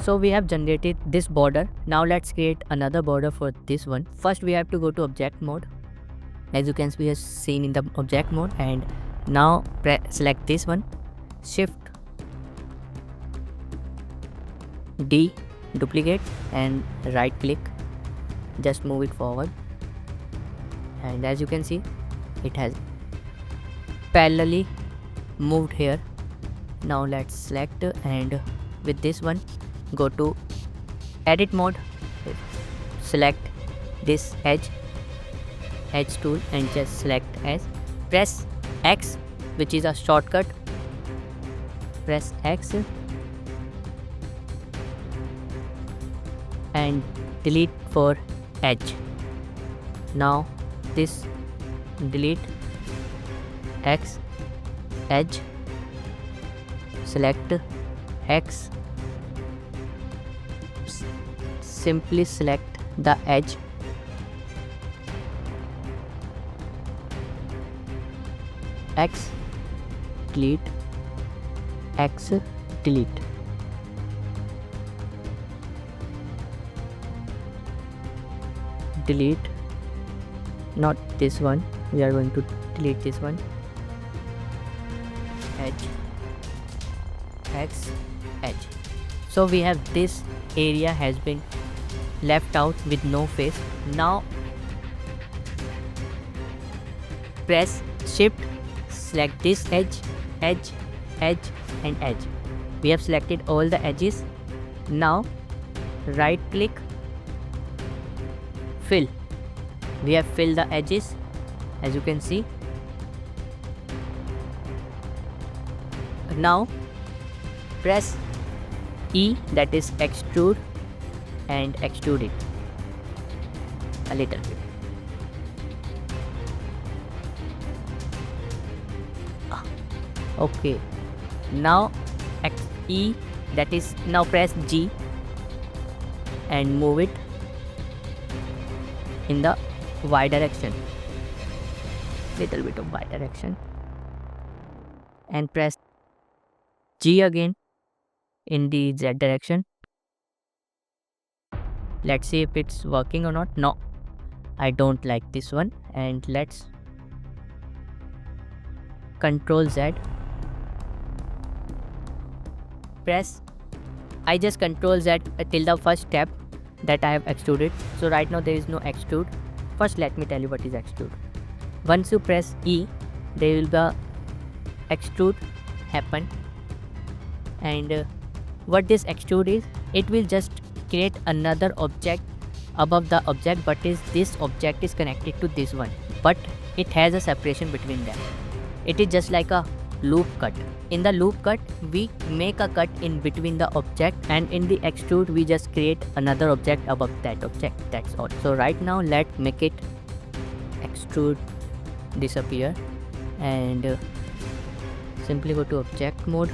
So we have generated this border. Now let's create another border for this one. First we have to go to object mode. As you can see, we have seen in the object mode, and now select this one, shift D, duplicate, and right click, just move it forward, and as you can see it has parallelly moved here. Now let's select, and with this one go to edit mode, select this edge tool and just select as, press X, which is a shortcut, press X and delete for edge. Now this delete X edge, select X, simply select the edge, X, delete, X, delete. Delete, not this one, we are going to delete this one, edge, X, edge. So we have this area has been left out with no face. Now press shift, select this edge, edge, edge and edge. We have selected all the edges. Now right click, fill. We have filled the edges, as you can see. Now press E, that is extrude, and extrude it a little bit. Okay, now E, that is, now press G and move it in the Y direction, little bit of Y direction, and press G again in the Z direction. Let's see if it's working or not. No, I don't like this one, and let's Control Z, press, I just Control Z till the first step that I have extruded. So right now there is no extrude. First let me tell you what is extrude. Once you press E, there will be extrude happen, and what this extrude is, it will just create another object above the object, but this object is connected to this one, but it has a separation between them. It is just like a loop cut. In the loop cut, we make a cut in between the object, and in the extrude we just create another object above that object. That's all. So right now let's make it extrude disappear, and simply go to object mode,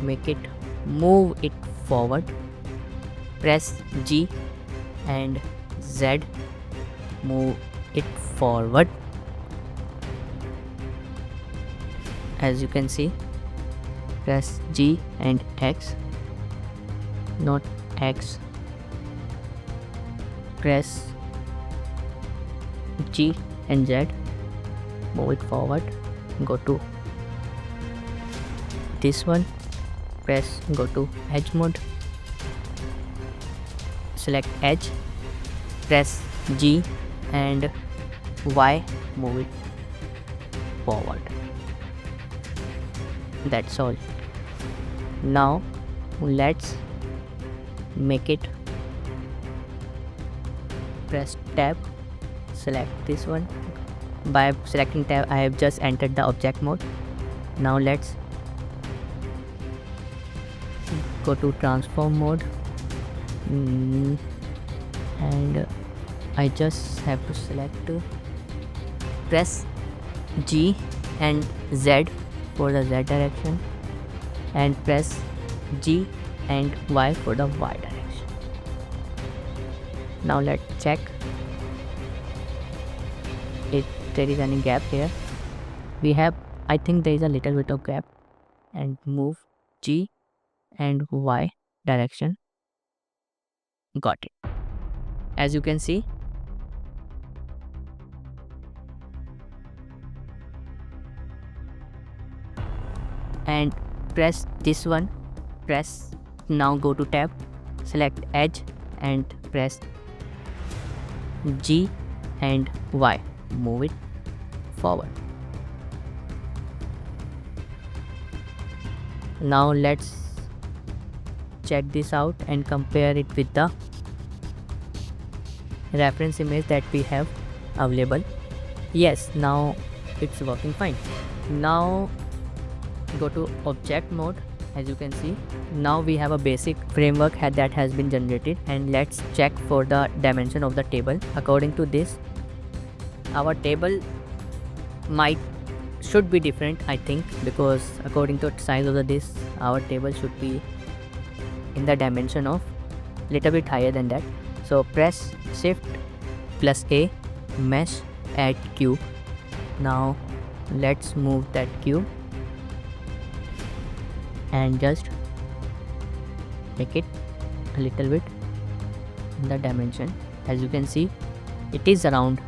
make it, move it forward, press G and Z, move it forward. As you can see, press G and X, not X, press G and Z, move it forward, go to this one, press, go to edge mode, select edge, press G and Y, move it forward. That's all. Now let's make it, press tab, select this one. By selecting tab, I have just entered the object mode. Now let's go to transform mode, and I just have to select, press G and Z for the Z direction, and press G and Y for the Y direction. Now let's check if there is any gap here. We have, I think there is a little bit of gap, and move G and y direction. Got it. As you can see, and press this one, press, now go to tab, select edge and press G and Y, move it forward. Now let's check this out and compare it with the reference image that we have available. Yes, now it's working fine. Now go to object mode. As you can see, now we have a basic framework that has been generated, and let's check for the dimension of the table. According to this, our table should be different, I think, because according to the size of the disk, our table should be in the dimension of little bit higher than that. So press shift plus A, mesh, add cube. Now let's move that cube and just make it a little bit in the dimension. As you can see, it is around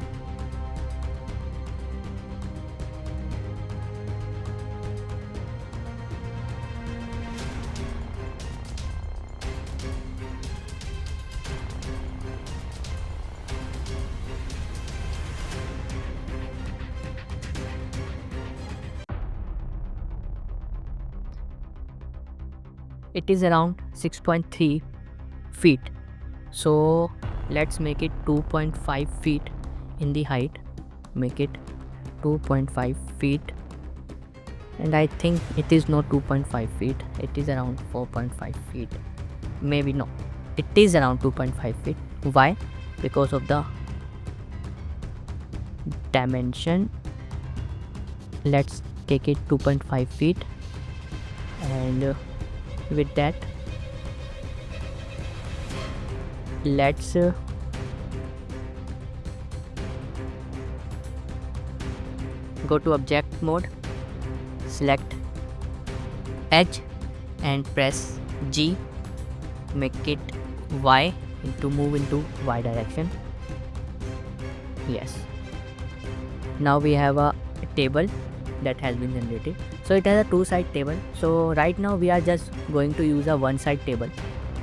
6.3 feet. So let's make it 2.5 feet in the height. Make it 2.5 feet, and I think it is not 2.5 feet, it is around 4.5 feet. Maybe no, it is around 2.5 feet. Why? Because of the dimension. Let's take it 2.5 feet, and with that, let's go to object mode, select edge and press G, make it Y to move into Y direction. Yes, now we have a table that has been generated. So it has a two-side table. So right now we are just going to use a one-side table.